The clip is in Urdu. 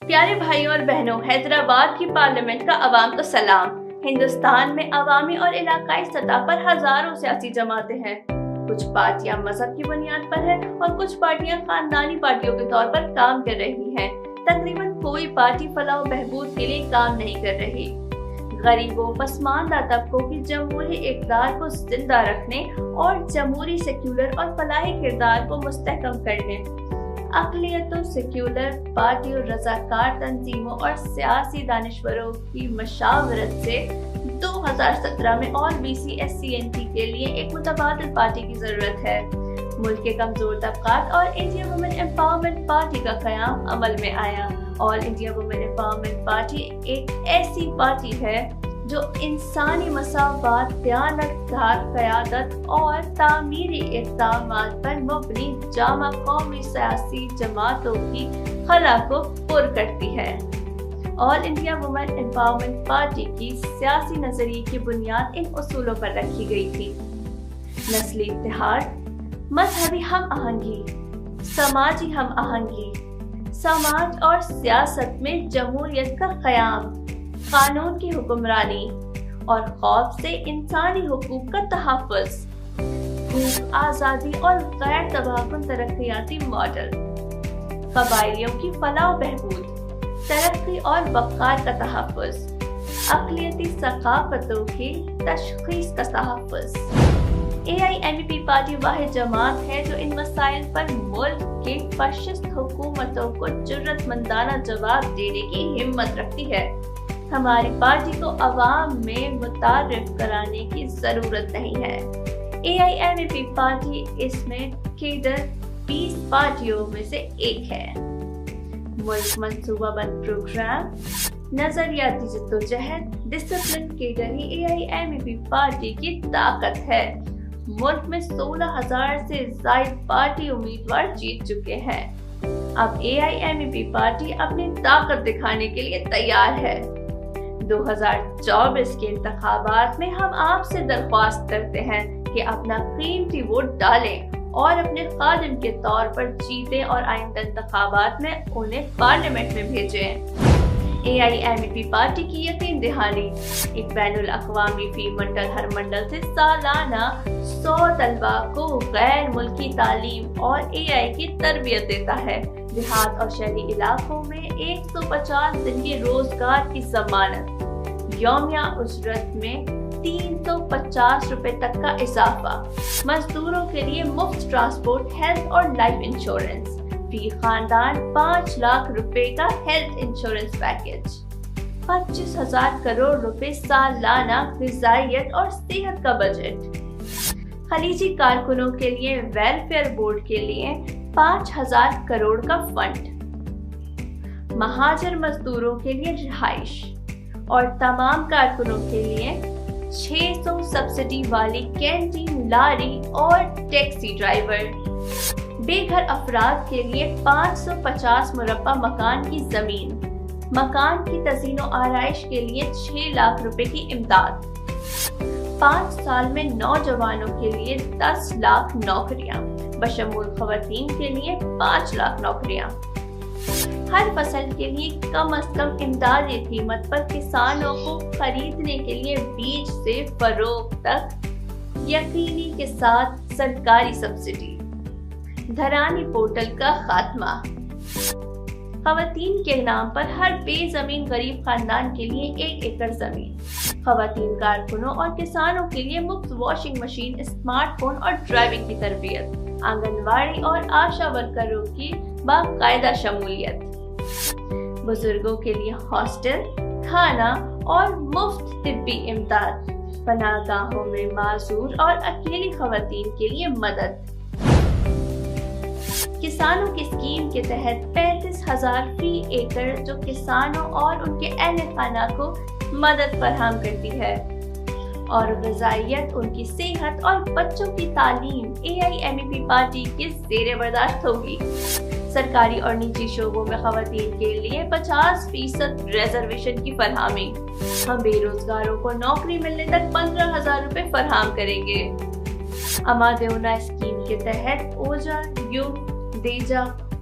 پیارے بھائیوں اور بہنوں، حیدرآباد کی پارلیمنٹ کا عوام کو سلام۔ ہندوستان میں عوامی اور علاقائی سطح پر ہزاروں سیاسی جماعتیں ہیں۔ کچھ پارٹیاں مذہب کی بنیاد پر ہیں اور کچھ پارٹیاں خاندانی پارٹیوں کے طور پر کام کر رہی ہیں۔ تقریباً کوئی پارٹی فلاح و بہبود کے لیے کام نہیں کر رہی۔ غریبوں، پسماندہ طبقوں کی جمہوری اقدار کو زندہ رکھنے اور جمہوری سیکولر اور فلاحی کردار کو مستحکم کرنے، اقلیتوں، سیکولر پارٹیوں، رضاکار تنظیموں اور سیاسی دانشوروں کی مشاورت سے 2017 میں اور BCSCNT کے لیے ایک متبادل پارٹی کی ضرورت ہے۔ ملک کے کمزور طبقات اور انڈیا وومن امپاورمنٹ پارٹی کا قیام عمل میں آیا۔ آل انڈیا وومن امپاورمنٹ پارٹی ایک ایسی پارٹی ہے جو انسانی مساوات، دیانتدار قیادت اور تعمیری اقدامات پر مبنی جامع قومی سیاسی جماعتوں کی خلا کو پر کرتی ہے۔ آل انڈیا وومن امپاورمنٹ پارٹی کی سیاسی نظریے کی بنیاد ان اصولوں پر رکھی گئی تھی: نسلی اتحاد، مذہبی ہم آہنگی، سماجی ہم آہنگی، سماج اور سیاست میں جمہوریت کا قیام، قانون کی حکمرانی اور خوف سے انسانی حقوق کا تحفظ، بھوک، آزادی اور غیر تباہ کن ترقیاتی ماڈل، قبائلیوں کی فلاح و بہبود، ترقی اور وقار کا تحفظ، اقلیتی ثقافتوں کی تشخیص کا تحفظ۔ AIMP پارٹی واحد جماعت ہے جو ان مسائل پر ملک کے فاشسٹ حکومتوں کو جرأت مندانہ جواب دینے کی ہمت رکھتی ہے۔ ہماری پارٹی کو عوام میں متعارف کرانے کی ضرورت نہیں ہے۔ AIMP پارٹی اس میں کیڈر 20 پارٹیوں میں سے ایک ہے۔ ملک منصوبہ بند پروگرام، نظریاتی جدوجہد، ڈسپلن کیڈر ہی AIMP پارٹی کی طاقت ہے۔ ملک میں 16,000 سے زائد پارٹی امیدوار جیت چکے ہیں۔ اب AIMP پارٹی اپنی طاقت دکھانے کے لیے تیار ہے۔ 2024 کے انتخابات میں ہم آپ سے درخواست کرتے ہیں کہ اپنا قیمتی ووٹ ڈالیں اور اپنے خادم کے طور پر جیتیں اور آئندہ انتخابات میں انہیں پارلیمنٹ میں بھیجیں۔ AIMP پارٹی کی یقین دہانی: ایک بین الاقوامی فی منڈل ہر منڈل سے سالانہ 100 طلبہ کو غیر ملکی تعلیم اور AI کی تربیت دیتا ہے۔ دیہات اور شہری علاقوں میں 150 دن کے روزگار کی ضمانت، یومیہ اجرت میں 350 روپے تک کا اضافہ، مزدوروں کے لیے مفت ٹرانسپورٹ، ہیلتھ اور لائف انشورنس، فی خاندان 5 لاکھ روپے کا ہیلتھ انشورنس پیکج، 25,000 کروڑ روپے سالانہ غذائیت اور صحت کا بجٹ، خلیجی کارکنوں کے لیے ویلفیئر بورڈ کے لیے 5,000 کروڑ کا فنڈ، مہاجر مزدوروں کے لیے رہائش اور تمام کارکنوں کے لیے 600 سبسڈی والی کینٹین، لاری اور ٹیکسی ڈرائیور، بے گھر افراد کے لیے 550 مربع مکان کی زمین، مکان کی تزئین و آرائش کے لیے 6 لاکھ روپے کی امداد، 5 سال میں نوجوانوں کے لیے 10 لاکھ نوکریاں، بشمول خواتین کے لیے 5 لاکھ نوکریاں، ہر فصل کے لیے کم از کم امدادی قیمت پر کسانوں کو خریدنے کے لیے بیج سے فروخت تک یقینی کے ساتھ سرکاری سبسڈی، دھرانی پورٹل کا خاتمہ، خواتین کے نام پر ہر بے زمین غریب خاندان کے لیے 1 ایکڑ زمین، خواتین کارکنوں اور کسانوں کے لیے مفت واشنگ مشین، اسمارٹ فون اور ڈرائیونگ کی تربیت، آنگن واڑی اور آشا ورکروں کی باقاعدہ شمولیت، بزرگوں کے لیے ہاسٹل، کھانا اور مفت طبی امداد، پناہ گاہوں میں معذور اور اکیلی خواتین کے لیے مدد۔ کسانوں کی اسکیم کے تحت 35,000 فی ایکڑ جو کسانوں اور ان کے اہل خانہ کو مدد فراہم کرتی ہے، اور غذائیت، ان کی صحت اور بچوں کی تعلیم AIMP پارٹی کے زیر برداشت ہوگی۔ سرکاری اور نجی شعبوں میں خواتین کے لیے 50% ریزرویشن کی فراہمی، ہم بے روزگاروں کو نوکری ملنے تک 15,000 روپے فراہم کریں گے۔ اما دیونا اسکیم کے تحت اوجا، یوگ، دیجا